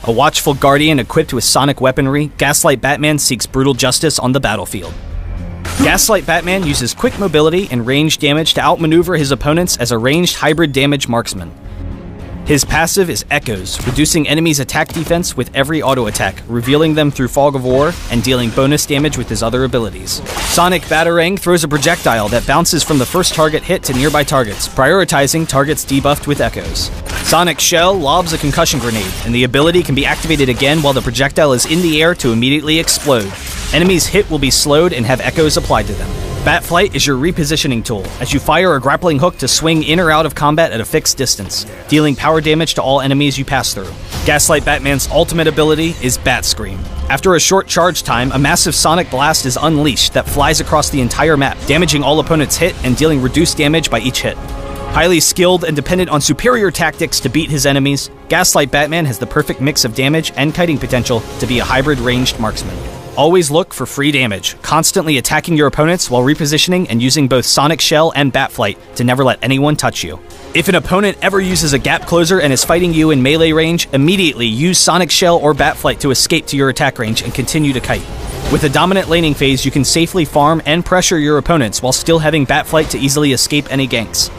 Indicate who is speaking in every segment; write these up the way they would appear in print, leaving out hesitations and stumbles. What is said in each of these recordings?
Speaker 1: A watchful guardian equipped with sonic weaponry, Gaslight Batman seeks brutal justice on the battlefield. Gaslight Batman uses quick mobility and range damage to outmaneuver his opponents as a ranged hybrid damage marksman. His passive is Echoes, reducing enemies' attack defense with every auto attack, revealing them through Fog of War, and dealing bonus damage with his other abilities. Sonic Batarang throws a projectile that bounces from the first target hit to nearby targets, prioritizing targets debuffed with Echoes. Sonic Shell lobs a concussion grenade, and the ability can be activated again while the projectile is in the air to immediately explode. Enemies hit will be slowed and have Echoes applied to them. Batflight is your repositioning tool, as you fire a grappling hook to swing in or out of combat at a fixed distance, dealing power damage to all enemies you pass through. Gaslight Batman's ultimate ability is Bat Scream. After a short charge time, a massive sonic blast is unleashed that flies across the entire map, damaging all opponents hit and dealing reduced damage by each hit. Highly skilled and dependent on superior tactics to beat his enemies, Gaslight Batman has the perfect mix of damage and kiting potential to be a hybrid ranged marksman. Always look for free damage, constantly attacking your opponents while repositioning and using both Sonic Shell and Batflight to never let anyone touch you. If an opponent ever uses a gap closer and is fighting you in melee range, immediately use Sonic Shell or Batflight to escape to your attack range and continue to kite. With a dominant laning phase, you can safely farm and pressure your opponents while still having Batflight to easily escape any ganks.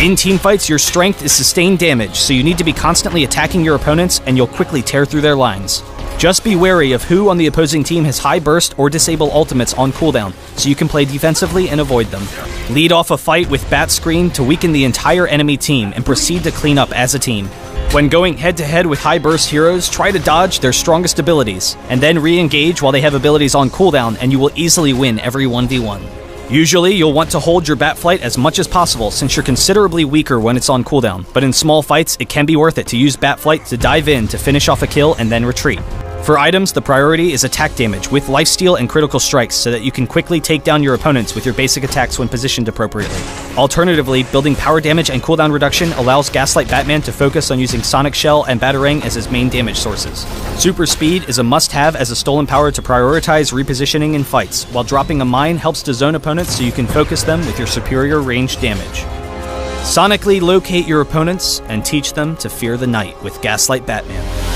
Speaker 1: In teamfights, your strength is sustained damage, so you need to be constantly attacking your opponents and you'll quickly tear through their lines. Just be wary of who on the opposing team has high burst or disable ultimates on cooldown, so you can play defensively and avoid them. Lead off a fight with Bat Scream to weaken the entire enemy team and proceed to clean up as a team. When going head-to-head with high burst heroes, try to dodge their strongest abilities, and then re-engage while they have abilities on cooldown, and you will easily win every 1v1. Usually, you'll want to hold your Batflight as much as possible since you're considerably weaker when it's on cooldown, but in small fights, it can be worth it to use Batflight to dive in to finish off a kill and then retreat. For items, the priority is attack damage with lifesteal and critical strikes so that you can quickly take down your opponents with your basic attacks when positioned appropriately. Alternatively, building power damage and cooldown reduction allows Gaslight Batman to focus on using Sonic Shell and Batarang as his main damage sources. Super Speed is a must-have as a stolen power to prioritize repositioning in fights, while dropping a mine helps to zone opponents so you can focus them with your superior range damage. Sonically locate your opponents and teach them to fear the night with Gaslight Batman.